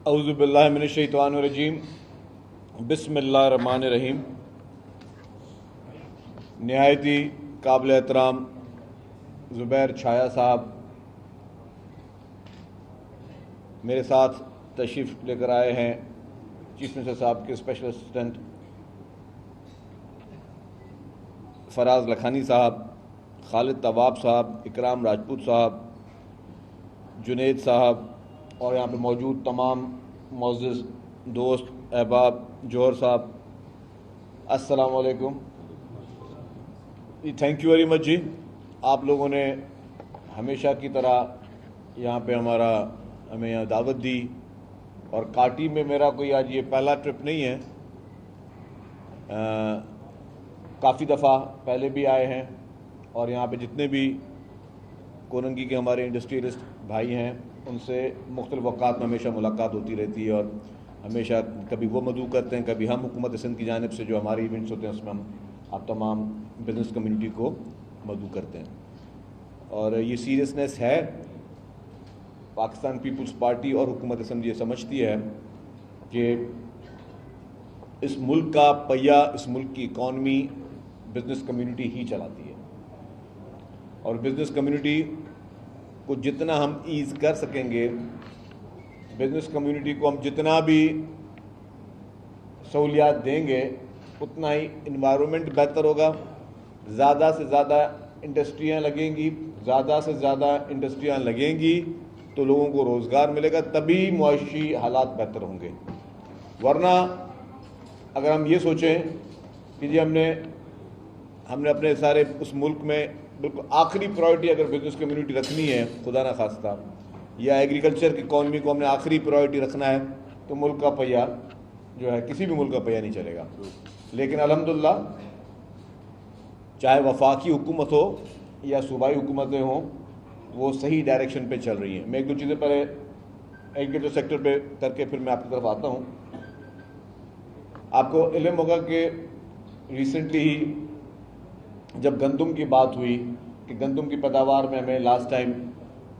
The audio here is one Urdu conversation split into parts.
اعوذ باللہ من الشیطان الرجیم بسم اللہ الرحمن الرحیم۔ نہایتی قابل احترام زبیر چھایا صاحب میرے ساتھ تشریف لے کر آئے ہیں، چیف منسٹر صاحب کے اسپیشل اسسٹنٹ فراز لکھانی صاحب، خالد طواب صاحب، اکرام راجپوت صاحب، جنید صاحب اور یہاں پہ موجود تمام معزز دوست احباب، جوہر صاحب، السلام علیکم جی۔ تھینک یو ویری مچ جی، آپ لوگوں نے ہمیشہ کی طرح یہاں پہ ہمیں یہاں دعوت دی، اور کاٹی میں میرا کوئی آج یہ پہلا ٹرپ نہیں ہے، کافی دفعہ پہلے بھی آئے ہیں، اور یہاں پہ جتنے بھی کورنگی کے ہمارے انڈسٹریلسٹ بھائی ہیں ان سے مختلف اوقات میں ہمیشہ ملاقات ہوتی رہتی ہے، اور ہمیشہ کبھی وہ مدعو کرتے ہیں، کبھی ہم حکومت سندھ کی جانب سے جو ہمارے ایونٹس ہوتے ہیں اس میں ہم آپ تمام بزنس کمیونٹی کو مدعو کرتے ہیں۔ اور یہ سیریسنس ہے، پاکستان پیپلز پارٹی اور حکومت سندھ یہ سمجھتی ہے کہ اس ملک کا پہیہ، اس ملک کی اکانومی بزنس کمیونٹی ہی چلاتی ہے، اور بزنس کمیونٹی کو جتنا ہم ایز کر سکیں گے، بزنس کمیونٹی کو ہم جتنا بھی سہولیات دیں گے، اتنا ہی انوائرمنٹ بہتر ہوگا، زیادہ سے زیادہ انڈسٹریاں لگیں گی، زیادہ سے زیادہ انڈسٹریاں لگیں گی تو لوگوں کو روزگار ملے گا، تبھی معاشی حالات بہتر ہوں گے۔ ورنہ اگر ہم یہ سوچیں کہ جی ہم نے اپنے سارے اس ملک میں بالکل آخری پرائرٹی اگر بزنس کمیونٹی رکھنی ہے، خدا نہ خواستہ، یا ایگریکلچر کی اکانومی کو ہم نے آخری پرائرٹی رکھنا ہے، تو ملک کا پہیہ جو ہے کسی بھی ملک کا پہیہ نہیں چلے گا۔ لیکن الحمدللہ چاہے وفاقی حکومت ہو یا صوبائی حکومتیں ہوں، وہ صحیح ڈائریکشن پہ چل رہی ہیں۔ میں ایک دو چیزیں پہلے ایگریکلچر سیکٹر پہ کر کے پھر میں آپ کی طرف آتا ہوں۔ آپ کو علم ہوگا کہ ریسنٹلی ہی جب گندم کی بات ہوئی کہ گندم کی پیداوار میں ہمیں لاسٹ ٹائم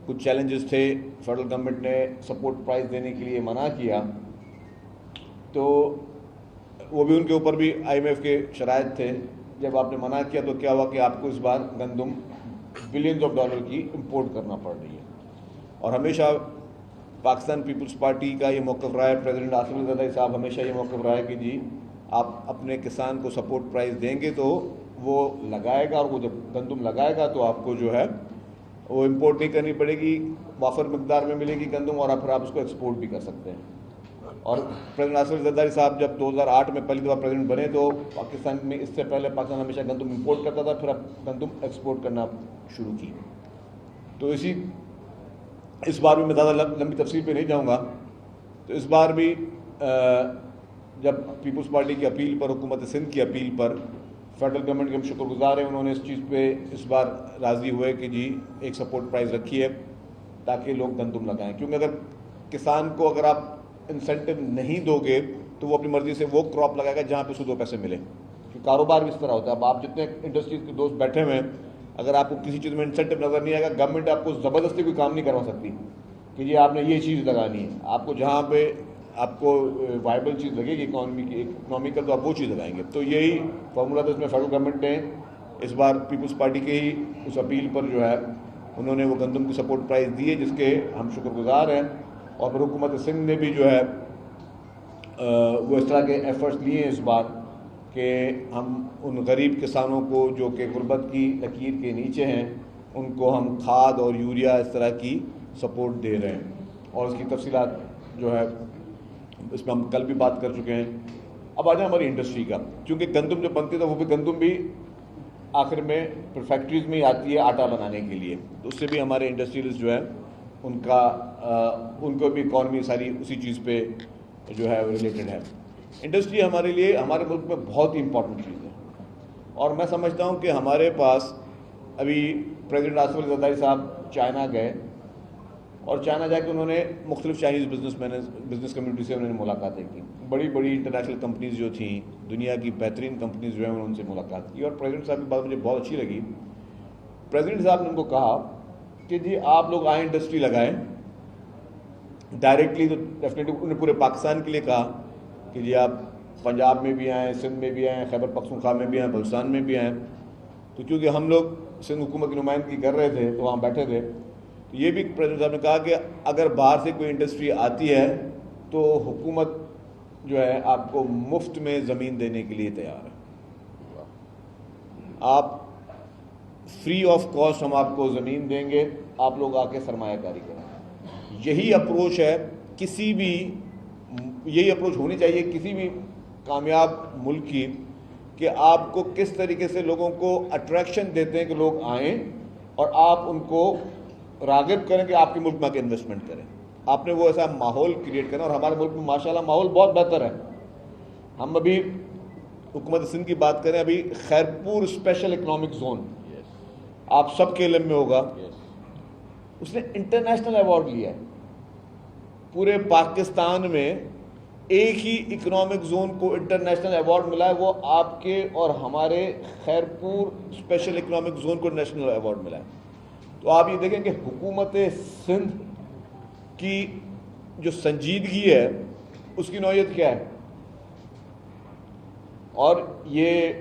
کچھ چیلنجز تھے، فیڈرل گورنمنٹ نے سپورٹ پرائز دینے کے لیے منع کیا، تو وہ بھی ان کے اوپر بھی IMF کے شرائط تھے۔ جب آپ نے منع کیا تو کیا ہوا کہ آپ کو اس بار گندم بلینز آف ڈالر کی امپورٹ کرنا پڑ رہی ہے، اور ہمیشہ پاکستان پیپلز پارٹی کا یہ موقف رہا ہے، پریزیڈنٹ آصف علی زرداری صاحب ہمیشہ یہ موقف رہا ہے کہ جی آپ اپنے کسان کو سپورٹ پرائز دیں گے تو وہ لگائے گا، اور وہ جب گندم لگائے گا تو آپ کو جو ہے وہ امپورٹ نہیں کرنی پڑے گی، وافر مقدار میں ملے گی گندم، اور پھر آپ اس کو ایکسپورٹ بھی کر سکتے ہیں۔ اور پریزیڈنٹ آصف علی زرداری صاحب جب 2008 میں پہلی دفعہ پریزیڈنٹ بنے تو پاکستان میں، اس سے پہلے پاکستان ہمیشہ گندم امپورٹ کرتا تھا، پھر اب گندم ایکسپورٹ کرنا شروع کی۔ تو اس بار بھی میں زیادہ لمبی تفصیل پہ نہیں جاؤں گا، تو اس بار بھی جب پیپلز پارٹی کی اپیل پر، حکومت سندھ کی اپیل پر، فیڈرل گورنمنٹ کے ہم شکر گزار ہیں، انہوں نے اس چیز پہ اس بار راضی ہوئے کہ جی ایک سپورٹ پرائز رکھی ہے تاکہ لوگ گندم لگائیں، کیونکہ اگر کسان کو اگر آپ انسینٹو نہیں دو گے تو وہ اپنی مرضی سے وہ کراپ لگائے گا جہاں پہ سود و پیسے ملے، کیونکہ کاروبار بھی اس طرح ہوتا ہے۔ اب آپ جتنے انڈسٹریز کے دوست بیٹھے ہوئے ہیں، اگر آپ کو کسی چیز میں انسینٹو نظر نہیں آئے گا، گورنمنٹ آپ کو زبردستی کوئی کام نہیں کروا سکتی کہ جی آپ نے یہ چیز لگانی ہے، آپ کو جہاں پہ آپ کو وائبل چیز لگے گی اکنامیکل، تو آپ وہ چیز لگائیں گے۔ تو یہی فارمولہ تھا، اس میں فیڈرل گورنمنٹ نے اس بار پیپلز پارٹی کے ہی اس اپیل پر جو ہے انہوں نے وہ گندم کی سپورٹ پرائز دی ہے، جس کے ہم شکر گزار ہیں، اور پھر حکومت سندھ نے بھی جو ہے وہ اس طرح کے ایفرٹس لیے ہیں اس بار کہ ہم ان غریب کسانوں کو جو کہ غربت کی لکیر کے نیچے ہیں، ان کو ہم کھاد اور یوریا اس طرح کی سپورٹ دے رہے ہیں، اور اس کی تفصیلات جو ہے اس میں ہم کل بھی بات کر چکے ہیں۔ اب آ جائیں ہماری انڈسٹری کا، کیونکہ گندم جو بنتی ہے وہ بھی گندم بھی آخر میں پھر فیکٹریز میں ہی آتی ہے آٹا بنانے کے لیے، تو اس سے بھی ہمارے انڈسٹریلسٹ جو ہے ان کو بھی اکانومی ساری اسی چیز پہ جو ہے ریلیٹڈ ہے۔ انڈسٹری ہمارے لیے، ہمارے ملک میں بہت ہی امپورٹنٹ چیز ہے، اور میں سمجھتا ہوں کہ ہمارے پاس ابھی پریزیڈنٹ آصف علی زرداری صاحب چائنا گئے، اور چائنا جا کے انہوں نے مختلف چائنیز بزنس کمیونٹی سے انہوں نے ملاقاتیں کی، بڑی بڑی انٹرنیشنل کمپنیز جو تھیں، دنیا کی بہترین کمپنیز جو ہیں، انہوں نے ان سے ملاقات کی، اور پریزیڈنٹ صاحب کی بات مجھے بہت اچھی لگی۔ پریزیڈنٹ صاحب نے ان کو کہا کہ جی آپ لوگ آئیں، انڈسٹری لگائیں، ڈائریکٹلی تو ڈیفینیٹلی انہوں نے پورے پاکستان کے لیے کہا کہ جی آپ پنجاب میں بھی آئیں، سندھ میں بھی آئیں، خیبر پختونخوا میں بھی آئیں، بلوچستان میں بھی آئیں. تو کیونکہ ہم لوگ سندھ حکومت کی نمائندگی کر رہے تھے تو وہاں بیٹھے تھے، تو یہ بھی پریزیڈنٹ صاحب نے کہا کہ اگر باہر سے کوئی انڈسٹری آتی ہے تو حکومت جو ہے آپ کو مفت میں زمین دینے کے لیے تیار ہے. آپ فری آف کاسٹ ہم آپ کو زمین دیں گے، آپ لوگ آ کے سرمایہ کاری کریں. یہی اپروچ ہے کسی بھی، یہی اپروچ ہونی چاہیے کسی بھی کامیاب ملک کی، کہ آپ کو کس طریقے سے لوگوں کو اٹریکشن دیتے ہیں کہ لوگ آئیں اور آپ ان کو راغب کریں کہ آپ کے ملک میں آ کے انویسٹمنٹ کریں. آپ نے وہ ایسا ماحول کریٹ کرنا، اور ہمارے ملک میں ماشاءاللہ ماحول بہت بہتر ہے. ہم ابھی حکومت سندھ کی بات کریں، ابھی خیرپور اسپیشل اکنامک زون آپ سب کے علم میں ہوگا، اس نے انٹرنیشنل ایوارڈ لیا ہے. پورے پاکستان میں ایک ہی اکنامک زون کو انٹرنیشنل ایوارڈ ملا ہے، وہ آپ کے اور ہمارے خیرپور اسپیشل اکنامک زون کو نیشنل ایوارڈ ملا ہے. تو آپ یہ دیکھیں کہ حکومت سندھ کی جو سنجیدگی ہے اس کی نوعیت کیا ہے. اور یہ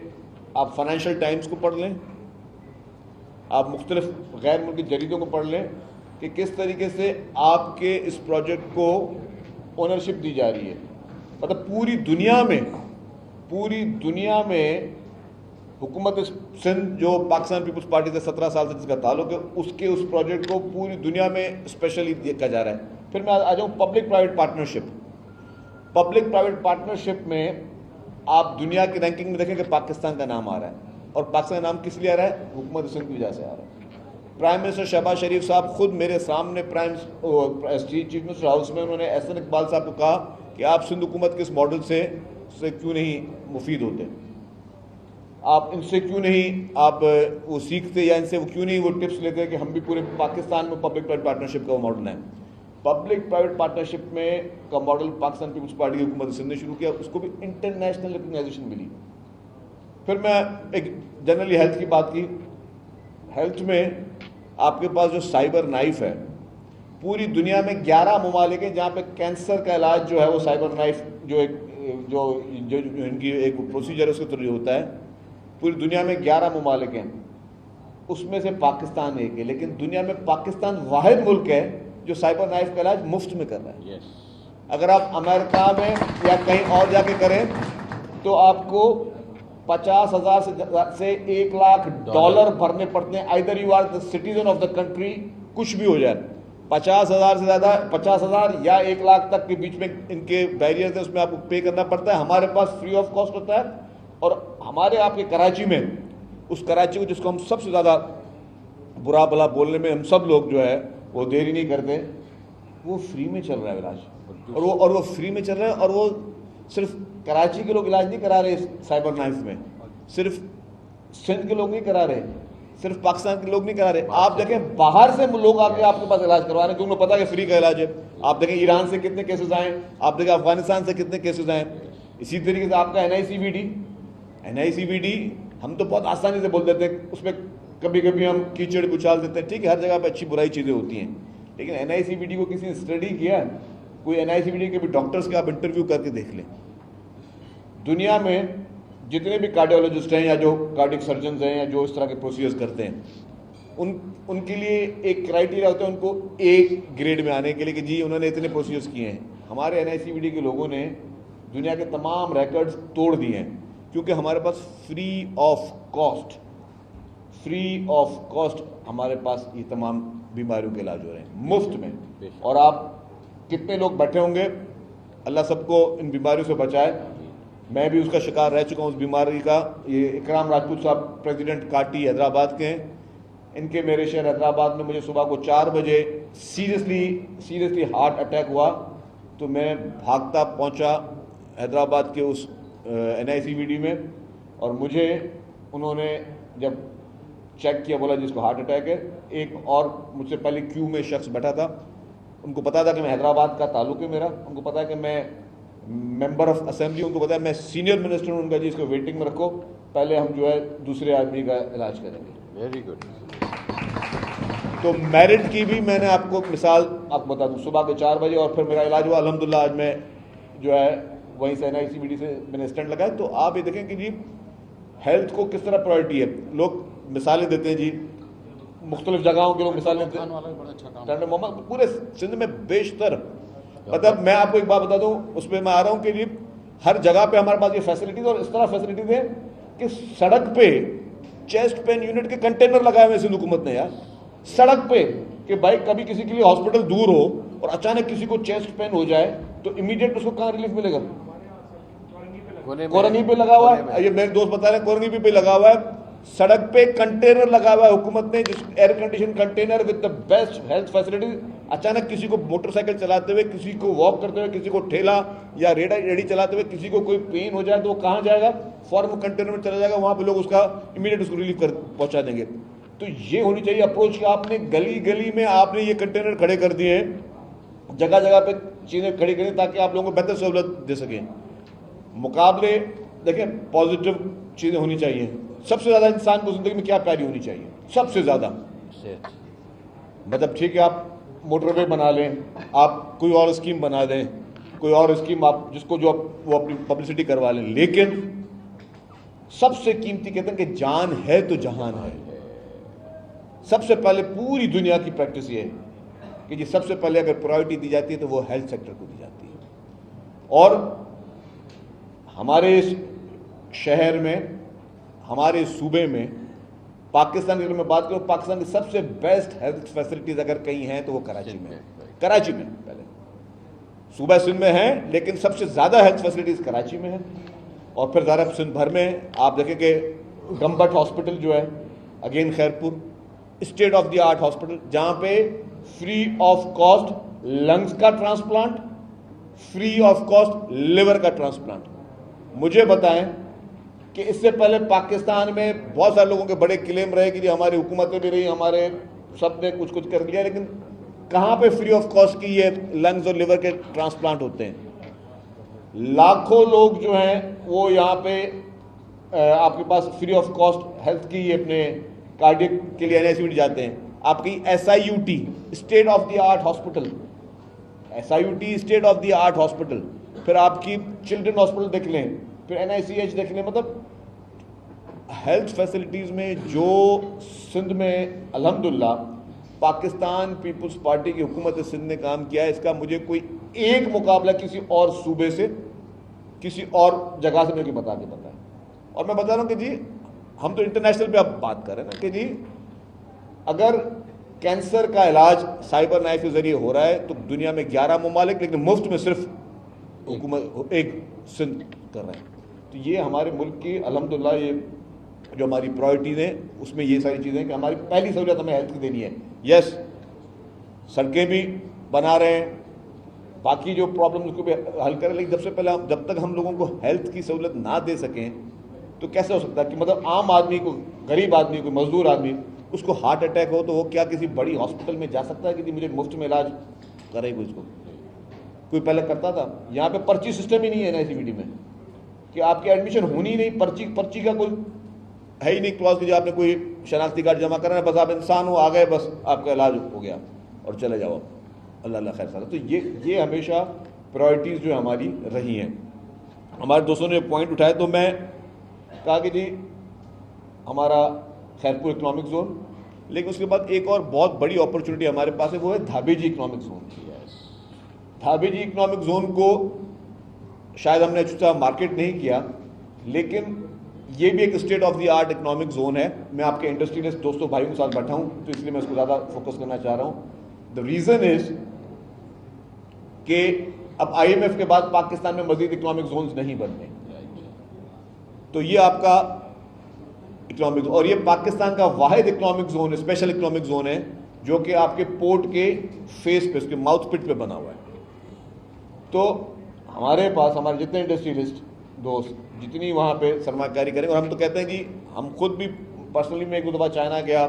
آپ فائنینشیل ٹائمز کو پڑھ لیں، آپ مختلف غیر ملکی جریدوں کو پڑھ لیں کہ کس طریقے سے آپ کے اس پروجیکٹ کو اونرشپ دی جا رہی ہے. مطلب پوری دنیا میں حکومت سندھ جو پاکستان پیپلز پارٹی سے 17 سال سے جس کا تعلق ہے، اس پروجیکٹ کو پوری دنیا میں اسپیشلی دیکھا جا رہا ہے. پھر میں آ جاؤں پبلک پرائیویٹ پارٹنرشپ میں آپ دنیا کی رینکنگ میں دیکھیں کہ پاکستان کا نام آ رہا ہے. اور پاکستان کا نام کس لیے آ رہا ہے؟ حکومت سندھ کی وجہ سے آ رہا ہے. پرائم منسٹر شہباز شریف صاحب خود میرے سامنے چیف منسٹر ہاؤس میں انہوں نے احسن اقبال صاحب کو کہا کہ آپ سندھ حکومت کے اس ماڈل سے کیوں نہیں مفید ہوتے، آپ ان سے کیوں نہیں آپ وہ سیکھتے، یا ان سے وہ کیوں نہیں وہ ٹپس لیتے کہ ہم بھی پورے پاکستان میں پبلک پرائیویٹ پارٹنرشپ کا وہ ماڈل ہے. پبلک پرائیویٹ پارٹنرشپ میں کا ماڈل پاکستان پیپلز پارٹی کی حکومت سندھ نے شروع کیا، اس کو بھی انٹرنیشنل ریکگنائزیشن ملی. پھر میں ایک جنرلی ہیلتھ کی بات کی. ہیلتھ میں آپ کے پاس جو سائبر نائف ہے، پوری دنیا میں 11 ممالک ہیں جہاں پہ کینسر کا علاج جو ہے وہ سائبر نائف جو ان کی ایک پروسیجر ہے اس کے تھرو ہوتا ہے. پوری دنیا میں 11 ممالک ہیں، اس میں سے پاکستان ایک ہے. لیکن دنیا میں پاکستان واحد ملک ہے جو سائبر نائف کا علاج مفت میں کر رہا ہے. اگر آپ امریکہ میں یا کہیں اور جا کے کریں تو آپ کو 50,000 سے 1 لاکھ ڈالر بھرنے پڑتے ہیں. Either you are the citizen of the country, کچھ بھی ہو جائے، 50,000 سے زیادہ 50,000 یا 1 لاکھ تک کے بیچ میں ان کے بیریئرز ہیں، اس میں آپ کو پے کرنا پڑتا ہے. ہمارے پاس فری آف کاسٹ ہوتا ہے. اور ہمارے آپ کے کراچی میں، اس کراچی کو جس کو ہم سب سے زیادہ برا بلا بولنے میں ہم سب لوگ جو ہے وہ دیر ہی نہیں کرتے، وہ فری میں چل رہا ہے علاج. اور وہ فری میں چل رہا ہے. اور وہ صرف کراچی کے لوگ علاج نہیں کرا رہے سائبر نائف میں، صرف سندھ کے لوگ نہیں کرا رہے، صرف پاکستان کے لوگ نہیں کرا رہے. آپ دیکھیں باہر سے لوگ آ کے آپ کے پاس علاج کروا رہے ہیں کیونکہ انہیں پتا کہ فری کا علاج ہے. آپ دیکھیں ایران سے کتنے کیسز آئے، آپ دیکھیں افغانستان سے کتنے کیسز آئے. اسی طریقے سے آپ کا این آئی سی وی ڈی ہم تو بہت آسانی سے بول دیتے ہیں، اس میں کبھی کبھی ہم کیچڑ کچال دیتے ہیں. ٹھیک ہے، ہر جگہ پہ اچھی برائی چیزیں ہوتی ہیں، لیکن این آئی سی وی ڈی کو کسی نے اسٹڈی کیا؟ کوئی این آئی سی وی ڈی کے بھی ڈاکٹرز کے آپ انٹرویو کر کے دیکھ لیں. دنیا میں جتنے بھی کارڈیولوجسٹ ہیں یا جو کارڈک سرجنز ہیں یا جو اس طرح کے پروسیجرز کرتے ہیں، ان کے لیے ایک کرائٹیریا ہوتا ہے ان کو ایک گریڈ میں آنے کے لیے کہ جی انہوں نے اتنے پروسیجرز کیے ہیں. ہمارے این آئی سی وی ڈی کے لوگوں نے دنیا کے تمام ریکارڈز توڑ دیے ہیں کیونکہ ہمارے پاس فری آف کاسٹ ہمارے پاس یہ تمام بیماریوں کے علاج ہو رہے ہیں مفت میں. اور آپ کتنے لوگ بیٹھے ہوں گے، اللہ سب کو ان بیماریوں سے بچائے. میں بھی اس کا شکار رہ چکا ہوں اس بیماری کا. یہ اکرام راجپوت صاحب پریزیڈنٹ کاٹی حیدرآباد کے ہیں. ان کے میرے شہر حیدرآباد میں مجھے صبح کو 4 بجے سیریسلی ہارٹ اٹیک ہوا تو میں بھاگتا پہنچا حیدرآباد کے اس این آئی سی وی ڈی میں. اور مجھے انہوں نے جب چیک کیا بولا جس کو ہارٹ اٹیک ہے. ایک اور مجھ سے پہلے کیو میں شخص بیٹھا تھا، ان کو پتا تھا کہ میں حیدرآباد کا تعلق ہے میرا، ان کو پتا ہے کہ میں ممبر آف اسمبلی، ان کو پتا ہے میں سینئر منسٹر ہوں. ان کا جی اس کو ویٹنگ میں رکھو، پہلے ہم جو ہے دوسرے آدمی کا علاج کریں گے. Very good. تو میرٹ کی بھی میں نے آپ کو مثال آپ بتا دوں, صبح کے 4 بجے اور پھر میرا علاج ہوا الحمدللہ. آج میں جو ہے وہیں سے NICVD سے میں نے اسٹینٹ لگایا. تو آپ یہ دیکھیں کہ جی ہیلتھ کو کس طرح پرائرٹی ہے. لوگ مثالیں دیتے ہیں جی, مختلف جگہوں کے لوگ مثالیں دیتے ہیں. محمد پورے سندھ میں بیشتر, مطلب میں آپ کو ایک بات بتا دوں, اس پہ میں آ رہا ہوں کہ جی ہر جگہ پہ ہمارے پاس یہ فیسلٹیز, اور اس طرح فیسلٹیز ہیں کہ سڑک پہ چیسٹ پین یونٹ کے کنٹینر لگائے ہوئے سندھ حکومت نے یار سڑک پہ, کہ بھائی کبھی کسی کے لیے ہاسپٹل دور ہو اور اچانک کسی کو چیسٹ پین ہو جائے تو امیڈیٹ اس کو کہاں ریلیف ملے گا؟ کورنی پہ لگا ہوا ہے. یہ میرے دوست بتا رہے ہیں کورنی پہ لگا ہوا ہے, سڑک پہ کنٹینر لگا ہوا ہے حکومت نے, جس air condition container with the best health facilities. اچانک کسی کو موٹر سائیکل چلاتے ہوئے, کسی کو واک کرتے ہوئے, کسی کو ٹھیلا یا ریڑھی چلاتے ہوئے کسی کو کوئی پین ہو جائے تو وہ کہاں جائے گا؟ فوراً کنٹینر میں چلا جائے گا, وہاں پہ لوگ اس کا امیڈیٹ اس کو ریلیف پہنچا دیں گے. تو یہ ہونی چاہیے اپروچ کہ آپ نے گلی گلی میں آپ نے یہ کنٹینر کھڑے کر دیے ہیں, جگہ جگہ پہ چیزیں کھڑی کریں تاکہ آپ لوگوں کو بہتر سہولت دے سکیں. مقابلے دیکھیں پازیٹیو چیزیں ہونی چاہیے. سب سے زیادہ انسان کو زندگی میں کیا پیاری ہونی چاہیے؟ سب سے زیادہ مطلب ٹھیک ہے آپ موٹر وے بنا لیں, آپ کوئی اور اسکیم بنا دیں, کوئی اور اسکیم آپ جس کو جو وہ اپنی پبلسٹی کروا لیں, لیکن سب سے قیمتی کہتے ہیں کہ جان ہے تو جہان ہے. سب سے پہلے پوری دنیا کی پریکٹس یہ ہے کہ جی سب سے پہلے اگر پرائرٹی دی جاتی ہے تو وہ ہیلتھ سیکٹر کو دی جاتی ہے. اور ہمارے اس شہر میں, ہمارے صوبے میں, پاکستان کی اگر میں بات کروں, پاکستان کی سب سے بیسٹ ہیلتھ فیسلٹیز اگر کہیں ہیں تو وہ کراچی میں. کراچی میں پہلے صوبہ سندھ میں ہیں, لیکن سب سے زیادہ ہیلتھ فیسلٹیز کراچی میں ہیں. اور پھر ذرا سندھ بھر میں آپ دیکھیں کہ گمبٹ ہاسپٹل جو ہے again Khairpur, state of the art hospital, جہاں پہ فری آف کاسٹ لنگز کا transplant, free of cost liver کا ٹرانسپلانٹ. مجھے بتائیں کہ اس سے پہلے پاکستان میں بہت سارے لوگوں کے بڑے کلیم رہے کہ جی ہماری حکومتیں بھی رہی, ہمارے سب نے کچھ کچھ کر لیا, لیکن کہاں پہ فری آف کاسٹ کی یہ لنگز اور لیور کے ٹرانسپلانٹ ہوتے ہیں؟ لاکھوں لوگ جو ہیں وہ یہاں پہ آپ کے پاس فری آف کاسٹ ہیلتھ کی اپنے کارڈیک کے لیے NICVD جاتے ہیں. آپ کی SIUT state of the art hospital, SIUT state of the art hospital, پھر آپ کی چلڈرن ہاسپٹل دیکھ لیں, پھر NICH دیکھ لیں. مطلب ہیلتھ فیسلٹیز میں جو سندھ میں الحمدللہ پاکستان پیپلز پارٹی کی حکومت سندھ نے کام کیا ہے, اس کا مجھے کوئی ایک مقابلہ کسی اور صوبے سے, کسی اور جگہ سے مجھے بتا کے پتا ہے. اور میں بتا رہا ہوں کہ جی ہم تو انٹرنیشنل پہ اب بات کر رہے ہیں نا, کہ جی اگر کینسر کا علاج سائبر نائف کے ذریعے ہو رہا ہے تو دنیا میں 11 ممالک, لیکن مفت میں صرف حکومت ایک سندھ کر رہے ہیں. تو یہ ہمارے ملک کی الحمدللہ یہ جو ہماری پرائرٹیز ہیں اس میں یہ ساری چیزیں ہیں کہ ہماری پہلی سہولت ہمیں ہیلتھ کی دینی ہے. یس سڑکیں بھی بنا رہے ہیں, باقی جو پرابلم کو بھی حل کریں, لیکن جب سے پہلے جب تک ہم لوگوں کو ہیلتھ کی سہولت نہ دے سکیں تو کیسے ہو سکتا ہے کہ مطلب عام آدمی کو, غریب آدمی کو, مزدور آدمی, اس کو ہارٹ اٹیک ہو تو وہ کیا کسی بڑی ہاسپٹل میں جا سکتا ہے کہ مجھے مفت میں علاج کرے کوئی؟ اس کو کوئی پہلے کرتا تھا. یہاں پہ پرچی سسٹم ہی نہیں ہے NICVD میں کہ آپ کی ایڈمیشن ہونی ہی نہیں, پرچی کا کوئی ہے ہی نہیں کلاس کہ آپ نے کوئی شناختی کارڈ جمع کرنا ہے, بس آپ انسان ہو, آ گئے, بس آپ کا علاج ہو گیا اور چلے جاؤ, اللہ اللہ خیر سارا. تو یہ ہمیشہ پرائرٹیز جو ہماری رہی ہیں. ہمارے دوستوں نے پوائنٹ اٹھایا تو میں کہا کہ جی ہمارا خیرپور اکنامک زون, لیکن اس کے بعد ایک اور بہت بڑی اپرچونٹی ہمارے پاس ہے, وہ ہے دھابے جی اکنامک زون. دھابے جی اکنامک زون کو شاید ہم نے اچھا مارکیٹ نہیں کیا, لیکن یہ بھی ایک state of the art economic zone ہے. میں آپ کے انڈسٹریلسٹ دوستوں بھائیوں کے ساتھ بیٹھا ہوں تو اس لیے میں اس کو زیادہ فوکس کرنا چاہ رہا ہوں. دا ریزن از کہ اب IMF کے بعد پاکستان میں مزید اکنامک زونز نہیں بنتے, تو یہ آپ کا اکنامک, اور یہ پاکستان کا واحد اکنامک زون ہے, اسپیشل اکنامک زون ہے, جو کہ آپ کے پورٹ کے فیس پہ, اس کے ماؤتھ پٹ پہ بنا ہوا ہے. تو ہمارے پاس ہمارے جتنے انڈسٹریلسٹ دوست جتنی وہاں پہ سرمایہ کاری کریں, اور ہم تو کہتے ہیں جی ہم خود بھی پرسنلی میں ایک دو دفعہ چائنا گیا,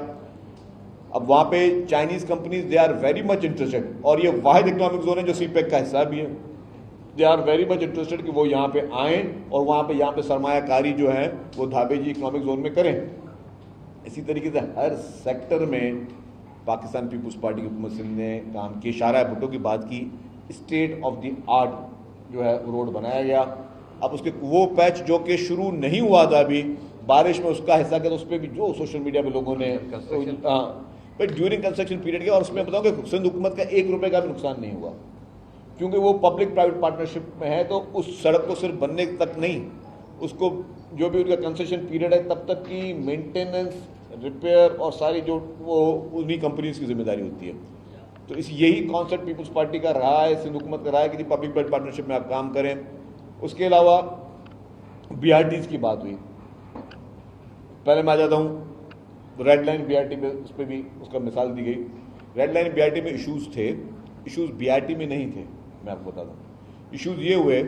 اب وہاں پہ Chinese companies they are very much interested, اور یہ واحد اکنامک زون ہے جو CPEC کا حصہ بھی ہے, they are very much interested کہ وہ یہاں پہ آئیں اور یہاں پہ سرمایہ کاری جو ہے وہ دھابے جی اکنامک زون میں کریں. اسی طریقے سے ہر سیکٹر میں پاکستان پیپلز پارٹی کی حکومت سندھ نے کام کی, شاہراہ بھٹو کی بات کی, اسٹیٹ آف دی آرٹ جو ہے روڈ بنایا گیا. اب اس کے وہ پیچ جو کہ شروع نہیں ہوا تھا ابھی, بارش میں اس کا حصہ کیا, تو اس پہ بھی جو سوشل میڈیا پہ لوگوں نے ڈیورنگ کنسٹرکشن پیریڈ کیا, اور اس میں بتاؤں کہ سندھ حکومت کا 1 روپے کا بھی نقصان نہیں ہوا, کیونکہ وہ پبلک پرائیویٹ پارٹنرشپ میں ہے. تو اس سڑک کو صرف بننے تک نہیں, اس کو جو بھی ان کا کنسیشن پیریڈ ہے تب تک کی مینٹیننس, ریپیئر اور ساری جو وہ انہی کمپنیز کی ذمہ داری ہوتی ہے. تو یہی کانسیپٹ پیپلز پارٹی کا رہا ہے, سندھ حکومت کا رہا ہے کہ پبلک پرائیویٹ پارٹنرشپ میں آپ کام کریں. اس کے علاوہ بی آر ٹیز کی بات ہوئی, پہلے میں آ جاتا ہوں red line B R T پہ, اس پہ بھی اس کا مثال دی گئی. Red line B R T میں ایشوز تھے, ایشوز بی آر ٹی میں نہیں تھے. میں آپ کو بتاتا ہوں ایشوز یہ ہوئے,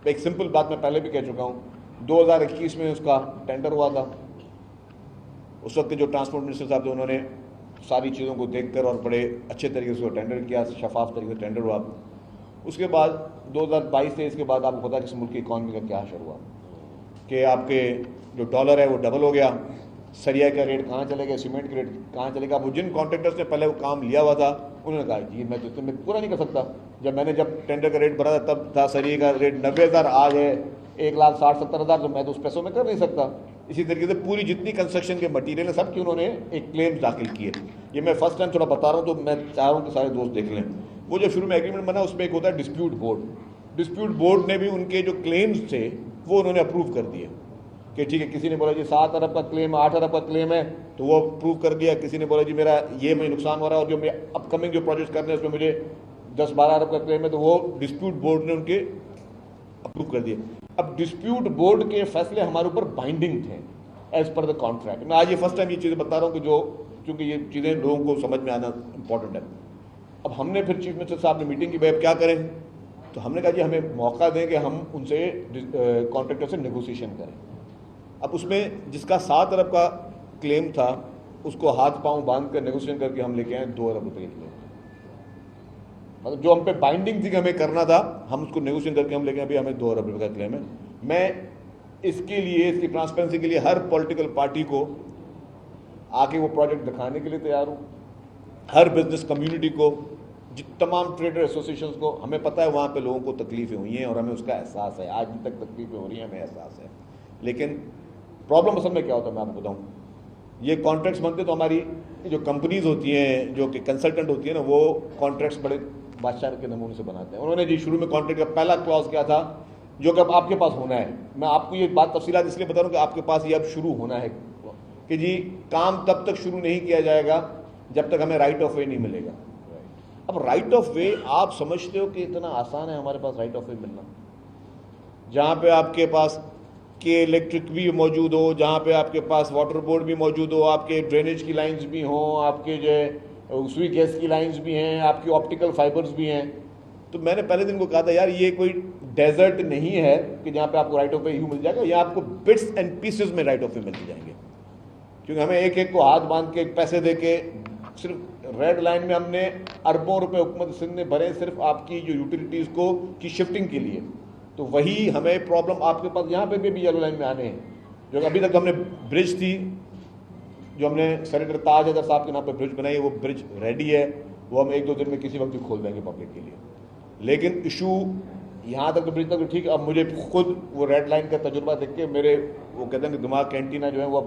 ایک سمپل بات میں پہلے بھی کہہ چکا ہوں, 2021 میں اس کا ٹینڈر ہوا تھا. اس وقت جو ٹرانسپورٹ منسٹر صاحب تھے انہوں نے ساری چیزوں کو دیکھ کر اور بڑے اچھے طریقے سے وہ ٹینڈر کیا, شفاف طریقے سے ٹینڈر ہوا. اس کے بعد 2022-23 کے بعد آپ کو پتا ہے کہ اس ملک کی اکانومی کا کیا حشر ہوا, کہ آپ کے جو ڈالر ہے وہ ڈبل ہو گیا, سریا کا ریٹ کہاں چلے گا, سیمنٹ کا ریٹ کہاں چلے گا. وہ جن کانٹریکٹرس نے پہلے وہ کام لیا ہوا تھا انہوں نے کہا جی میں تو میں پورا نہیں کر سکتا. جب ٹینڈر کا ریٹ بھرا تھا تب تھا سریا کا ریٹ 90,000, آج ہے 1,60,70,000, تو میں تو اس پیسوں میں کر نہیں سکتا. اسی طریقے سے پوری جتنی کنسٹرکشن کے مٹیریل ہیں سب کی انہوں نے ایک کلیم داخل کیے. یہ میں فرسٹ ٹائم تھوڑا بتا رہا ہوں, تو میں چاہ رہا ہوں کہ سارے دوست دیکھ لیں. وہ جو شروع میں ایگریمنٹ بنا اس میں ایک ہوتا ہے ڈسپیوٹ بورڈ. ڈسپیوٹ بورڈ نے بھی ان کے جو کلیمز تھے وہ انہوں نے اپروو کر دیے کہ ٹھیک ہے. کسی نے بولا جی 7 ارب کا کلیم, 8 ارب کا کلیم ہے, تو وہ اپروو کر دیا. کسی نے بولا جی میرا یہ مجھے نقصان ہو رہا ہے اور جو میں اپ کمنگ جو پروجیکٹ کرنے ہیں اس میں مجھے 10-12 ارب کا کلیم ہے, تو وہ ڈسپیوٹ بورڈ نے ان کے اپروو کر دیے. اب ڈسپیوٹ بورڈ کے فیصلے ہمارے اوپر بائنڈنگ تھے ایز پر دا کانٹریکٹ. میں آج یہ فرسٹ ٹائم یہ چیزیں بتا رہا ہوں کہ چونکہ یہ چیزیں لوگوں کو سمجھ میں آنا امپورٹنٹ ہے. اب ہم نے پھر چیف منسٹر صاحب نے میٹنگ کی, بھائی اب کیا کریں, تو ہم نے کہا جی ہمیں موقع دیں کہ ہم ان سے کانٹریکٹر سے نیگوسیشن کریں. اب اس میں جس کا 7 ارب کا کلیم تھا اس کو ہاتھ پاؤں باندھ کر نیگوسیشن کر کے ہم لے کے آئے 2 ارب روپے کے کلیم. مطلب جو ہم پہ بائنڈنگ تھی کہ ہمیں کرنا تھا, ہم اس کو نیگوسیشن کر کے ہم لے کے آئے, ابھی ہمیں 2 ارب روپے کا کلیم ہے. میں اس کے لیے, اس کی ٹرانسپیرنسی کے لیے ہر پولیٹیکل پارٹی کو آ کے وہ پروجیکٹ دکھانے کے لیے تیار ہوں. ہر بزنس کمیونٹی کو, تمام ٹریڈر ایسوسیشنز کو. ہمیں پتہ ہے وہاں پہ لوگوں کو تکلیفیں ہوئی ہیں اور ہمیں اس کا احساس ہے, آج بھی تک تکلیفیں ہو رہی ہیں, ہمیں احساس ہے. لیکن پرابلم اصل میں کیا ہوتا ہے میں آپ کو بتاؤں, یہ کانٹریکٹس بنتے تو ہماری جو کمپنیز ہوتی ہیں, جو کہ کنسلٹنٹ ہوتی ہیں نا, وہ کانٹریکٹس بڑے بادشاہ کے نمونے سے بناتے ہیں. انہوں نے جی شروع میں کانٹریکٹ کا پہلا کلاز کیا تھا جو کہ اب آپ کے پاس ہونا ہے. میں آپ کو یہ بات تفصیلات اس لیے بتا رہا ہوں کہ آپ کے پاس یہ اب شروع ہونا ہے کہ جی کام تب تک شروع نہیں کیا جائے گا جب تک ہمیں رائٹ آف وے نہیں ملے گا. اب رائٹ آف وے آپ سمجھتے ہو کہ اتنا آسان ہے ہمارے پاس رائٹ آف وے ملنا, جہاں پہ آپ کے پاس کہ الیکٹرک بھی موجود ہو, جہاں پہ آپ کے پاس واٹر بورڈ بھی موجود ہو, آپ کے ڈرینیج کی لائنز بھی ہوں, آپ کے جو ہے سوئی گیس کی لائنز بھی ہیں, آپ کی آپٹیکل فائبرز بھی ہیں. تو میں نے پہلے دن کو کہا تھا یار یہ کوئی ڈیزرٹ نہیں ہے کہ جہاں پہ آپ کو رائٹ آف وے یوں مل جائے گا, یا آپ کو بٹس اینڈ پیسز میں رائٹ آف وے ملتے جائیں گے. کیونکہ ہمیں ایک ایک کو ہاتھ باندھ کے پیسے دے کے, صرف ریڈ لائن میں ہم نے اربوں روپے حکومت سندھ نے بھرے صرف آپ کی جو یوٹیلیٹیز کو کی شفٹنگ کے لیے. تو وہی ہمیں پرابلم آپ کے پاس یہاں پہ بھی یلو لائن میں آنے ہیں. جو ابھی تک ہم نے برج تھی, جو ہم نے سینیٹر تاج حیدر صاحب کے نام پہ برج بنائی ہے, وہ برج ریڈی ہے, وہ ہم 1-2 دن میں کسی وقت بھی کھول دیں گے پبلک کے لیے. لیکن ایشو یہاں تک تو برج تک ٹھیک. اب مجھے خود وہ ریڈ لائن کا تجربہ دیکھ کے میرے وہ کہتے ہیں کہ دماغ کینٹینا جو ہے وہ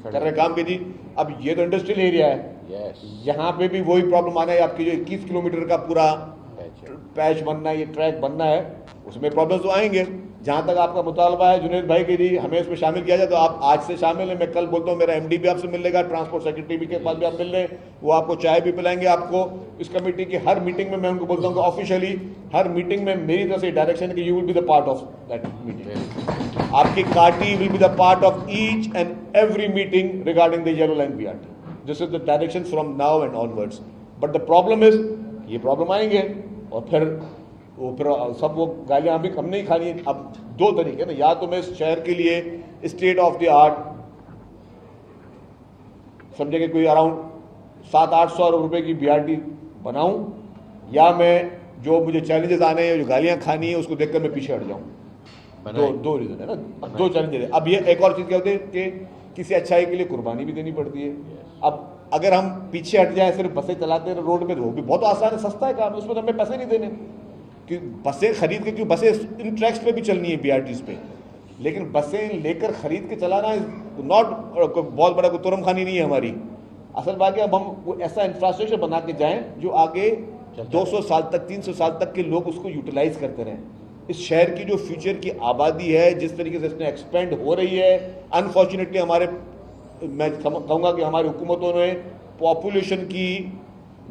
کر رہے کام کے جی. اب یہ تو انڈسٹریل ایریا ہے, یہاں پہ بھی وہی پرابلم آنا ہے. آپ کی جو 21 کلومیٹر کا پورا پیچ بننا ہے, یہ ٹریک بننا ہے, اس میں پرابلمس تو آئیں گے. جہاں تک آپ کا مطالبہ ہے جنید بھائی کہ جی ہمیں اس میں شامل کیا جائے, تو آپ آج سے شامل ہیں. میں کل بولتا ہوں میرا ایم ڈی بھی آپ سے مل لے گا, ٹرانسپورٹ سیکرٹری بھی کے پاس بھی آپ مل لیں, وہ آپ کو چائے بھی پلائیں گے. آپ کو اس کمیٹی کی ہر میٹنگ میں ان کو بولتا ہوں کہ آفیشیلی ہر میٹنگ میں میری طرف سے ڈائریکشن کہ you will be the part of that meeting. آپ کی کارٹی will be the part of each and every meeting regarding the yellow line B R T. This is the direction from now and onwards. But the problem is, یہ پرابلم آئیں گے اور پھر سب وہ گالیاں ہم نہیں کھانی. اب 2 طریقے نا, یا تو میں اس شہر کے لیے اسٹیٹ آف دی آرٹ سمجھیں کہ کوئی اراؤنڈ 700-800 روپے کی بی آر ٹی بناؤں, یا میں جو مجھے چیلنجز آنے ہیں, جو گالیاں کھانی ہیں, اس کو دیکھ کر میں پیچھے ہٹ جاؤں. 2 ریزن ہے نا, 2 چیلنجز ہے. اب یہ ایک اور چیز کیا ہوتی ہے کہ کسی اچھائی کے لیے قربانی بھی دینی پڑتی ہے. اب اگر ہم پیچھے ہٹ جائیں صرف بسیں چلاتے ہیں روڈ پہ وہ بھی بہت آسان ہے, سستا ہے کام ہے, اس میں تو ہمیں پیسے نہیں دینے کہ بسیں خرید کے, کیوں بسیں ان ٹریکس پہ بھی چلنی ہے BRTs پہ, لیکن بسیں لے کر خرید کے چلانا ناٹ بہت بڑا کوئی ترم خانی نہیں ہے ہماری. اصل بات ہے اب ہم ایسا انفراسٹرکچر بنا کے جائیں جو آگے 200 سال تک 300 سال تک کے لوگ اس کو یوٹیلائز کرتے رہیں. اس شہر کی جو فیوچر کی آبادی ہے جس طریقے سے اس میں ایکسپینڈ ہو رہی ہے, انفارچونیٹلی میں کہوں گا کہ ہماری حکومتوں نے پاپولیشن کی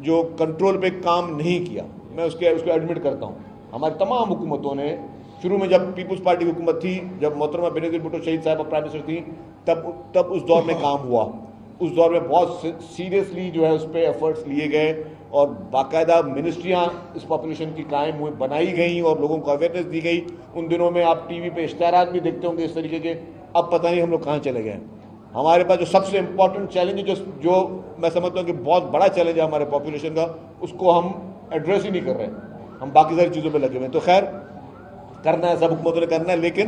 جو کنٹرول پہ کام نہیں کیا, میں اس کو ایڈمٹ کرتا ہوں. ہماری تمام حکومتوں نے شروع میں جب پیپلز پارٹی کی حکومت تھی, جب محترمہ بینظیر بھٹو شہید صاحبہ پرائم منسٹر تھی, تب اس دور میں کام ہوا. اس دور میں بہت سیریسلی جو ہے اس پہ ایفرٹس لیے گئے اور باقاعدہ منسٹریاں اس پاپولیشن کی قائم ہوئی, بنائی گئیں اور لوگوں کو اویئرنیس دی گئی. ان دنوں میں آپ ٹی وی پہ اشتہارات بھی دیکھتے ہوں گے اس طریقے کے. اب پتہ نہیں ہم لوگ کہاں چلے گئے. ہمارے پاس جو سب سے امپورٹنٹ چیلنج ہے, جو میں سمجھتا ہوں کہ بہت بڑا چیلنج ہے ہمارے پاپولیشن کا, اس کو ہم ایڈریس ہی نہیں کر رہے, ہم باقی ساری چیزوں پہ لگے ہوئے ہیں. تو خیر کرنا ہے, سب حکومتوں نے کرنا ہے, لیکن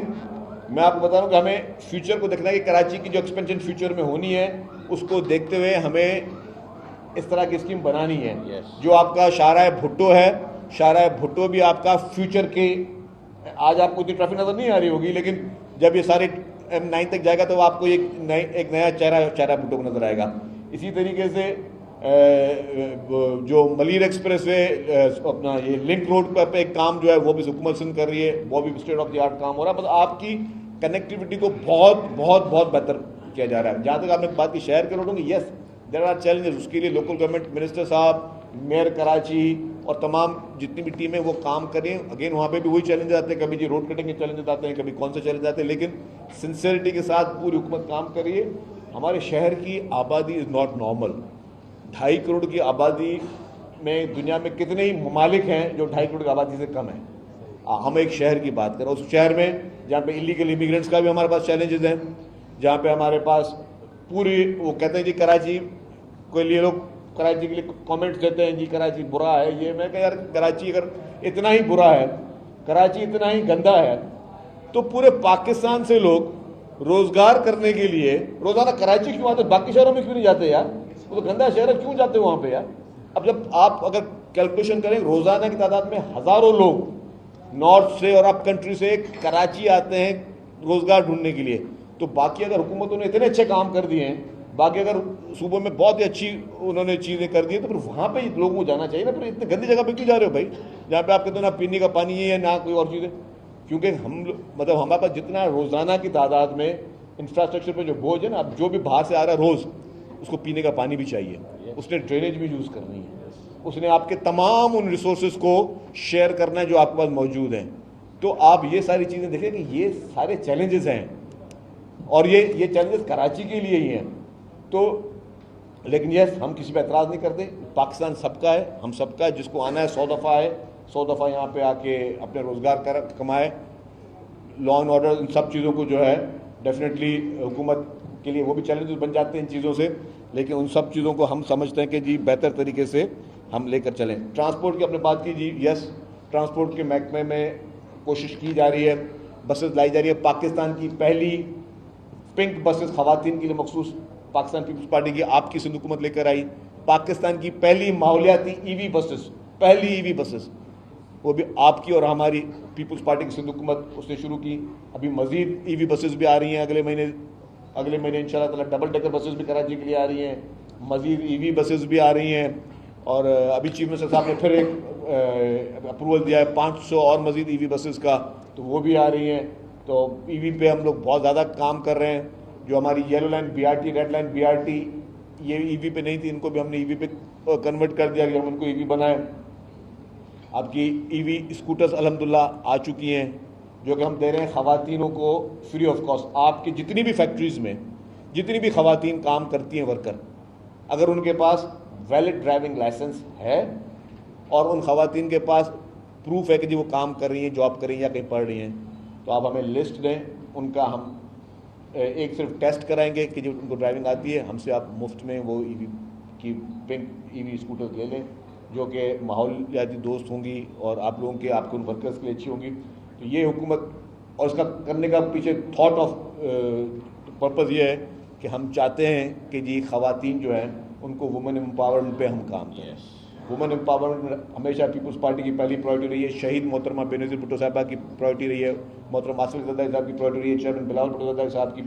میں آپ کو بتا رہا ہوں کہ ہمیں فیوچر کو دیکھنا ہے کہ کراچی کی جو ایکسپینشن فیوچر میں ہونی ہے اس کو دیکھتے ہوئے ہمیں اس طرح کی اسکیم بنانی ہے. جو آپ کا شاہراہ بھٹو ہے, شاہراہ بھٹو بھی آپ کا فیوچر کے, آج آپ کو اتنی ٹریفک نظر نہیں آ رہی ہوگی, لیکن جب یہ سارے M9 تک جائے گا تو آپ کو ایک نیا چہرہ بھٹو کو نظر آئے گا. اسی طریقے سے جو ملیر ایکسپریس وے اپنا یہ لنک روڈ پہ ایک کام جو ہے وہ بھی حکومت سندھ کر رہی ہے, وہ بھی اسٹیٹ آف دی آرٹ کام ہو رہا ہے. مطلب آپ کی کنیکٹیوٹی کو بہت بہت بہت بہتر کیا جا رہا ہے. جہاں تک آپ نے بات کی شہر کے روڈوں کی, یس دیر آر چیلنجز, اس کے لیے لوکل گورنمنٹ منسٹر صاحب, میئر کراچی اور تمام جتنی بھی ٹیمیں وہ کام کریں. اگین وہاں پہ بھی وہی چیلنج آتے ہیں, کبھی جی روڈ کٹنگ کے چیلنجز آتے ہیں, کبھی کون سے چیلنج آتے ہیں, لیکن سنسیئرٹی کے ساتھ پوری حکومت کام کر رہی ہے. ہمارے شہر کی آبادی از ناٹ نارمل. 2.5 کروڑ کی آبادی میں دنیا میں کتنے ہی ممالک ہیں جو 2.5 کروڑ کی آبادی سے کم ہیں. ہم ایک شہر کی بات کریں, اس شہر میں جہاں پہ انلیگل امیگرینٹس کا بھی ہمارے پاس چیلنجز ہیں, جہاں پہ ہمارے پاس پوری وہ کہتے ہیں جی کراچی کے لیے لوگ کراچی کے لیے کامنٹس دیتے ہیں جی کراچی برا ہے یہ. میں کہا یار کراچی اگر اتنا ہی برا ہے, کراچی اتنا ہی گندا ہے, تو پورے پاکستان سے لوگ روزگار کرنے کے لیے روزانہ کراچی کیوں آتے, باقی شہروں میں کیوں نہیں جاتے یار؟ وہ تو گندا شہر ہے, کیوں جاتے وہاں پہ یار؟ اب جب آپ اگر کیلکولیشن کریں, روزانہ کی تعداد میں ہزاروں لوگ نارتھ سے اور اپ کنٹری سے کراچی آتے ہیں روزگار ڈھونڈنے کے لیے, تو باقی اگر حکومتوں نے اتنے اچھے کام کر دیے ہیں, باقی اگر صوبوں میں بہت ہی اچھی انہوں نے چیزیں کر دی ہیں, تو پھر وہاں پہ لوگوں کو جانا چاہیے نا. پھر اتنے گندی جگہ پہ کیوں جا رہے ہو بھائی, جہاں پہ آپ کہتے ہیں نہ پینے کا پانی ہے نہ کوئی اور چیزیں؟ کیونکہ مطلب ہمارے پاس جتنا روزانہ کی تعداد میں انفراسٹرکچر پہ جو بوجھ ہے نا, اب جو بھی باہر سے آ رہا ہے روز, اس کو پینے کا پانی بھی چاہیے, اس نے ڈرینیج بھی یوز کرنی ہے, اس نے آپ کے تمام ان ریسورسز کو شیئر کرنا ہے جو آپ کے پاس موجود ہیں. تو آپ یہ ساری چیزیں دیکھیں کہ یہ سارے چیلنجز ہیں, اور یہ چیلنجز کراچی کے لیے ہی ہیں. تو لیکن یس ہم کسی پہ اعتراض نہیں کرتے, پاکستان سب کا ہے, ہم سب کا ہے, جس کو آنا ہے 100 دفعہ آئے, 100 دفعہ یہاں پہ آ کے اپنے روزگار کمائے. لا اینڈ آرڈر ان سب چیزوں کو جو ہے ڈیفینیٹلی حکومت کے لیے وہ بھی چیلنجز بن جاتے ہیں ان چیزوں سے, لیکن ان سب چیزوں کو ہم سمجھتے ہیں کہ جی بہتر طریقے سے ہم لے کر چلیں. ٹرانسپورٹ کی آپ نے بات کی, جی یس ٹرانسپورٹ کے محکمے میں کوشش کی جا رہی ہے, بسز لائی جا رہی ہے. پاکستان کی پہلی پنک بسز خواتین کے لیے مخصوص پاکستان پیپلز پارٹی کی آپ کی سندھ حکومت لے کر آئی. پاکستان کی پہلی ماحولیاتی EV بسز, پہلی EV بسز وہ بھی آپ کی اور ہماری پیپلز پارٹی کی سندھ حکومت اس نے شروع کی. ابھی مزید EV بسز بھی آ رہی ہیں اگلے مہینے ان شاء اللہ تعالیٰ. ڈبل ڈیکر بسز بھی کراچی کے لیے آ رہی ہیں, مزید EV بسز بھی آ رہی ہیں, اور ابھی چیف منسٹر صاحب نے پھر ایک اپروول دیا ہے 500 اور مزید EV بسز کا, تو وہ بھی آ رہی ہیں. تو EV پہ ہم لوگ بہت زیادہ کام کر رہے ہیں. جو ہماری yellow line BRT, red line BRT, یہ EV پہ نہیں تھی, ان کو بھی ہم نے EV پہ کنورٹ کر دیا کہ ہم ان کو EV بنائیں. آپ کی EV اسکوٹرز الحمدللہ آ چکی ہیں جو کہ ہم دے رہے ہیں خواتینوں کو فری آف کاسٹ. آپ کی جتنی بھی فیکٹریز میں جتنی بھی خواتین کام کرتی ہیں ورکر, اگر ان کے پاس ویلڈ ڈرائیونگ لائسنس ہے اور ان خواتین کے پاس پروف ہے کہ جی وہ کام کر رہی ہیں, جاب کر رہی ہیں یا کہیں پڑھ رہی ہیں, تو آپ ہمیں لسٹ دیں. ان کا ہم ایک صرف ٹیسٹ کرائیں گے کہ جو ان کو ڈرائیونگ آتی ہے, ہم سے آپ مفت میں وہ EV کی پنک EV اسکوٹرز لے لیں جو کہ ماحولیاتی دوست ہوں گی اور آپ لوگوں کے آپ کے ان ورکرز کے لیے اچھی ہوں گی. تو یہ حکومت اور اس کا کرنے کا پیچھے تھاٹ آف پرپز یہ ہے کہ ہم چاہتے ہیں کہ جی خواتین جو ہیں ان کو وومن امپاورمنٹ پہ ہم کام کریں. وومن امپاورمنٹ ہمیشہ پیپلز پارٹی کی پہلی پرائرٹی رہی ہے. شہید محترمہ بینظیر بھٹو صاحبہ کی پرائرٹی رہی ہے, محترمہ آصف زرداری صاحب کی پرائرٹی رہی ہے, چیئرمین بلاول بھٹو زرداری صاحب کی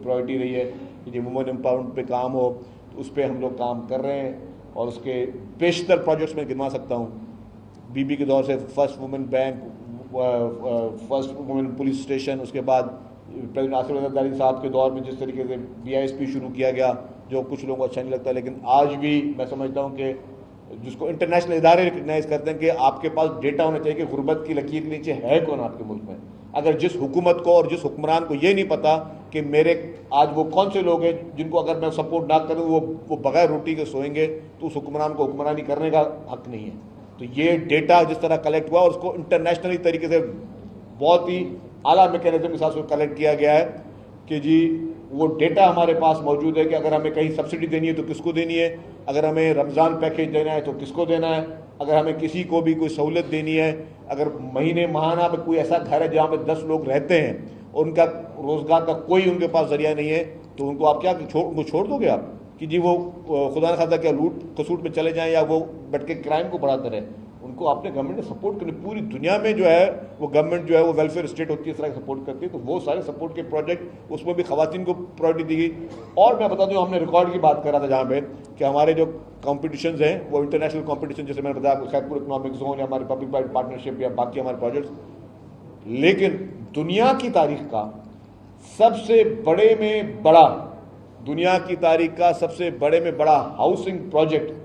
پرائرٹی رہی ہے کہ یہ وومن امپاورمنٹ پہ کام ہو. تو اس پہ ہم لوگ کام کر رہے ہیں, اور اس کے بیشتر پروجیکٹس میں گنوا سکتا ہوں. بی بی کے دور سے first woman bank, first woman police station, اس کے بعد پریزیڈنٹ آصف زرداری صاحب کے دور میں جس طریقے سے BISP شروع کیا گیا, جو کچھ لوگوں کو اچھا نہیں لگتا, لیکن آج بھی میں سمجھتا ہوں کہ جس کو انٹرنیشنل ادارے ریکگنائز کرتے ہیں کہ آپ کے پاس ڈیٹا ہونا چاہیے کہ غربت کی لکیر کے نیچے ہے کون آپ کے ملک میں. اگر جس حکومت کو اور جس حکمران کو یہ نہیں پتا کہ میرے آج وہ کون سے لوگ ہیں جن کو اگر میں سپورٹ نہ کروں وہ بغیر روٹی کے سوئیں گے, تو اس حکمران کو حکمرانی کرنے کا حق نہیں ہے. تو یہ ڈیٹا جس طرح کلیکٹ ہوا, اور اس کو انٹرنیشنلی طریقے سے بہت ہی اعلیٰ میکینزم کے ساتھ کلیکٹ کیا گیا ہے کہ جی وہ ڈیٹا ہمارے پاس موجود ہے کہ اگر ہمیں کہیں سبسڈی دینی ہے تو کس کو دینی ہے, اگر ہمیں رمضان پیکیج دینا ہے تو کس کو دینا ہے, اگر ہمیں کسی کو بھی کوئی سہولت دینی ہے, اگر ماہانہ میں کوئی ایسا گھر ہے جہاں پہ 10 لوگ رہتے ہیں اور ان کا روزگار کا کوئی ان کے پاس ذریعہ نہیں ہے, تو ان کو آپ کیا ان کو چھوڑ دو گے آپ کہ جی وہ خدا نہ خواستہ کیا لوٹ کسوٹ میں چلے جائیں یا وہ بیٹھ کے کرائم کو بڑھاتے رہیں. ان کو آپ نے گورنمنٹ نے سپورٹ کرنی. پوری دنیا میں جو ہے وہ گورنمنٹ جو ہے وہ ویلفیئر اسٹیٹ ہوتی ہے, اس طرح کی سپورٹ کرتی ہے. تو وہ سارے سپورٹ کے پروجیکٹ اس میں بھی خواتین کو پرائرٹی دی گئی. اور میں بتا دوں, ہم نے ریکارڈ کی بات کر رہا تھا جہاں پہ کہ ہمارے جو کمپٹیشنز ہیں وہ انٹرنیشنل کمپٹیشن, جیسے میں نے بتایا خیرپور اکنامک زون یا ہمارے پبلک پرائیویٹ پارٹنرشپ یا باقی ہمارے پروجیکٹس, لیکن دنیا کی تاریخ کا سب سے بڑے میں بڑا دنیا کی تاریخ کا سب سے بڑے میں بڑا ہاؤسنگ پروجیکٹ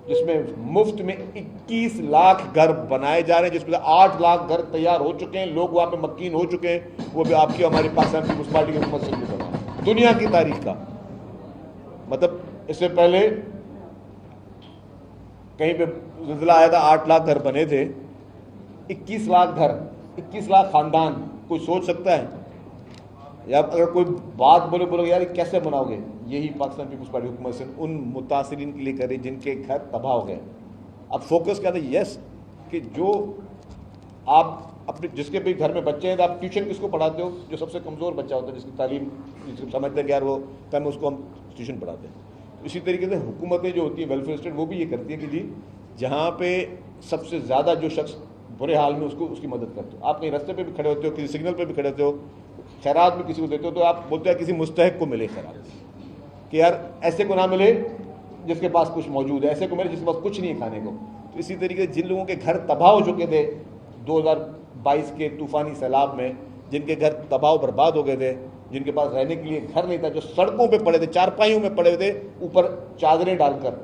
جس میں مفت میں 21 لاکھ گھر بنائے جا رہے ہیں, جس میں 8 لاکھ گھر تیار ہو چکے ہیں, لوگ وہاں پہ مکین ہو چکے ہیں, وہ بھی آپ کی ہماری پاکستان پیپلز پارٹی کی حکومت سے بنا. دنیا کی تاریخ کا مطلب اس سے پہلے کہیں پہ زلزلہ آیا تھا, 8 لاکھ گھر بنے تھے, 21 لاکھ گھر, 21 لاکھ خاندان. کوئی سوچ سکتا ہے؟ یا اگر کوئی بات بولے یار کیسے بناؤ گے؟ یہی پاکستان پیپلز پارٹی حکومت سے ان متاثرین کے لیے کرے جن کے گھر تباہ ہو گئے. اب فوکس کیا تھا؟ یس کہ جو آپ اپنے جس کے بھی گھر میں بچے ہیں تو آپ ٹیوشن کس کو پڑھاتے ہو؟ جو سب سے کمزور بچہ ہوتا ہے, جس کی تعلیم جس کو سمجھتے ہیں کہ یار وہ کم, اس کو ہم ٹیوشن پڑھاتے ہیں. اسی طریقے سے حکومتیں جو ہوتی ہیں ویلفیئر اسٹیٹ, وہ بھی یہ کرتی ہیں کہ جی جہاں پہ سب سے زیادہ جو شخص برے حال میں اس کی مدد کرتے ہو. آپ کہیں راستے پہ بھی کھڑے ہوتے ہو, کسی سگنل پہ بھی کھڑے ہوتے ہو, خیرات بھی کسی کو دیتے ہو, تو آپ بولتے ہیں کسی مستحق کو ملے خیرات, کہ یار ایسے کو نہ ملے جس کے پاس کچھ موجود ہے, ایسے کو ملے جس کے پاس کچھ نہیں ہے کھانے کو. تو اسی طریقے سے جن لوگوں کے گھر تباہ ہو چکے تھے 2022 کے طوفانی سیلاب میں, جن کے گھر تباہ و برباد ہو گئے تھے, جن کے پاس رہنے کے لیے گھر نہیں تھا, جو سڑکوں پہ پڑے تھے, چارپائیوں میں پڑے ہوئے تھے اوپر چادریں ڈال کر,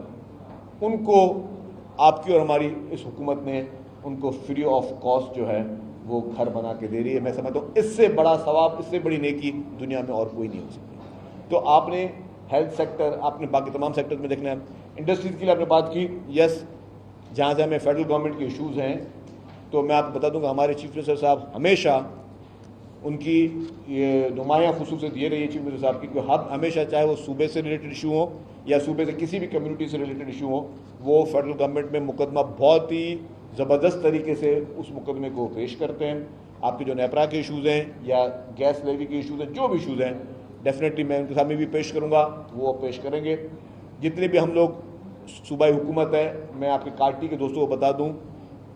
ان کو آپ کی اور ہماری اس حکومت نے ان کو فری آف کاسٹ جو ہے وہ گھر بنا کے دے رہی ہے. میں سمجھتا ہوں اس سے بڑا ثواب, اس سے بڑی نیکی دنیا میں اور کوئی نہیں ہو سکتی. تو آپ نے ہیلتھ سیکٹر, آپ نے باقی تمام سیکٹر میں دیکھنا ہے. انڈسٹریز کے لیے آپ نے بات کی, یس جہاں سے ہمیں فیڈرل گورنمنٹ کے ایشوز ہیں, تو میں آپ کو بتا دوں کہ ہمارے چیف منسٹر صاحب ہمیشہ ان کی یہ نمایاں خصوصیت یہ رہی ہے چیف منسٹر صاحب کی, کہ ہمیشہ چاہے وہ صوبے سے ریلیٹڈ ایشو ہوں یا صوبے سے کسی بھی کمیونٹی سے ریلیٹڈ ایشو ہوں, وہ فیڈرل گورنمنٹ میں مقدمہ بہت ہی زبردست طریقے سے اس مقدمے کو پیش کرتے ہیں. آپ کے جو نیپرا کے ایشوز ہیں یا گیس لیوی کے ایشوز ہیں, جو بھی ایشوز ہیں ڈیفینیٹلی میں ان کے سامنے بھی پیش کروں گا, وہ پیش کریں گے. جتنے بھی ہم لوگ صوبائی حکومت ہے, میں آپ کے پارٹی کے دوستوں کو بتا دوں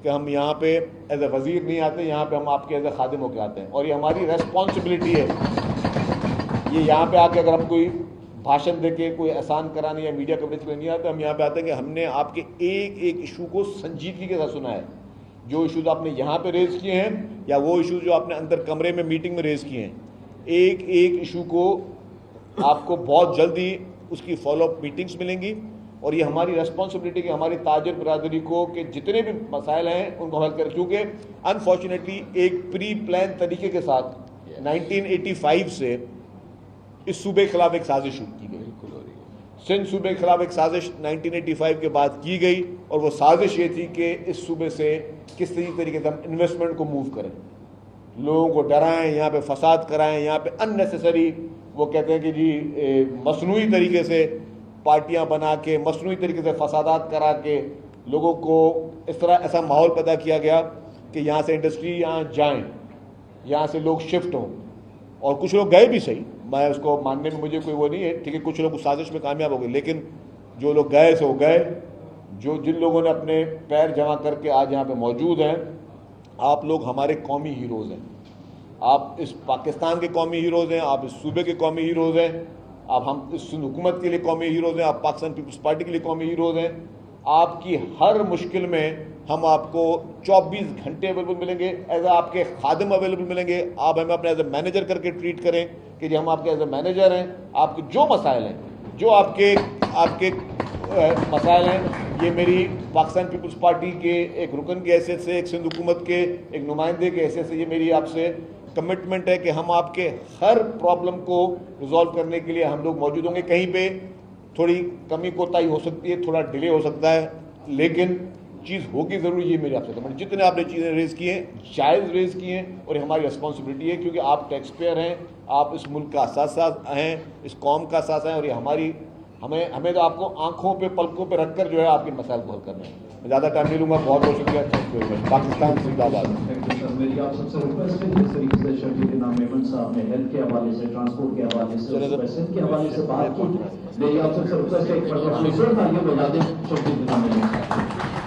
کہ ہم یہاں پہ ایز اے وزیر نہیں آتے, یہاں پہ ہم آپ کے ایز اے خادم ہو کے آتے ہیں, اور یہ ہماری ریسپانسبلٹی ہے. یہ یہاں پہ آ کے اگر ہم کوئی بھاشن دے کے کوئی احسان کرانے یا میڈیا کوریج کے لیے نہیں آتے, ہم یہاں پہ آتے ہیں کہ ہم نے آپ کے ایک ایک ایشو کو سنجیدگی کے ساتھ سنا ہے. جو ایشوز آپ نے یہاں پہ ریز کیے ہیں یا وہ ایشوز جو آپ نے اندر کمرے میں میٹنگ میں ریز کیے ہیں, ایک ایک ایشو کو آپ کو بہت جلدی اس کی فالو اپ میٹنگز ملیں گی. اور یہ ہماری ریسپانسبلٹی کہ ہماری تاجر برادری کو کہ جتنے بھی مسائل ہیں ان کو حل کریں, کیونکہ انفارچونیٹلی ایک پری پلان طریقے کے ساتھ 1985 سے اس صوبے کے خلاف ایک سازش شروع کی گئی. سندھ صوبے کے خلاف ایک سازش 1985 کے بعد کی گئی, اور وہ سازش یہ تھی کہ اس صوبے سے کس طریقے سے ہم انویسٹمنٹ کو موو کریں, لوگوں کو ڈرائیں, یہاں پہ فساد کرائیں, یہاں پہ ان نیسیسری وہ کہتے ہیں کہ جی مصنوعی طریقے سے پارٹیاں بنا کے, مصنوعی طریقے سے فسادات کرا کے لوگوں کو اس طرح ایسا ماحول پیدا کیا گیا کہ یہاں سے انڈسٹری یہاں جائیں, یہاں سے لوگ شفٹ ہوں. اور کچھ لوگ گئے بھی صحیح, میں اس کو ماننے میں مجھے کوئی وہ نہیں ہے, ٹھیک ہے, کچھ لوگ اس سازش میں کامیاب ہو گئے, لیکن جو لوگ گئے سو گئے, جن لوگوں نے اپنے پیر جمع کر کے آج یہاں پہ موجود ہیں, آپ لوگ ہمارے قومی ہیروز ہیں. آپ اس پاکستان کے قومی ہیروز ہیں, آپ اس صوبے کے قومی ہیروز ہیں, ہم اس حکومت کے لیے قومی ہیروز ہیں, آپ پاکستان پیپلز پارٹی کے لیے قومی ہیروز ہیں. آپ کی ہر مشکل میں ہم آپ کو 24 گھنٹے اویلیبل ملیں گے, ایز آپ کے خادم اویلیبل ملیں گے. آپ ہمیں اپنے ایز اے مینیجر کر کے ٹریٹ کریں کہ جی ہم آپ کے ایز اے مینیجر ہیں. آپ کے جو مسائل ہیں, جو آپ کے مسائل ہیں, یہ میری پاکستان پیپلز پارٹی کے ایک رکن کی حیثیت سے, ایک سندھ حکومت کے ایک نمائندے کی حیثیت سے, یہ میری آپ سے کمٹمنٹ ہے کہ ہم آپ کے ہر پرابلم کو ریزالو کرنے کے لیے ہم لوگ موجود ہوں گے. کہیں پہ تھوڑی کمی کوتاہی ہو سکتی ہے, تھوڑا ڈیلے ہو سکتا ہے, لیکن چیز ہوگی ضرور. یہ میری آپ سے کمنٹ, جتنے آپ نے چیزیں ریز کی ہیں جائز ریز کی ہیں, اور یہ ہماری ریسپانسبلٹی ہے کیونکہ آپ ٹیکس پیئر ہیں, آپ اس ملک کا اثاثہ ہیں, اس قوم کا اثاثہ ہیں, اور یہ ہمیں تو آپ کو آنکھوں پہ پلکوں پہ رکھ کر جو ہے آپ کے مسائل کو حل کرنا ہے. میں زیادہ ٹائم نہیں لوں گا. بہت بہت شکریہ. پاکستان زندہ باد. میری آپ سب سے ریکویسٹ ہے جس طریقے سے شفیق انعام میمن صاحب نے ہیلتھ کے حوالے سے, ٹرانسپورٹ کے حوالے سے, پیسے کے حوالے سے بات کی, میری آپ سب سے ریکویسٹ ہے ایک مرتبہ یہ بجا دیں شفیق انعام میمن صاحب.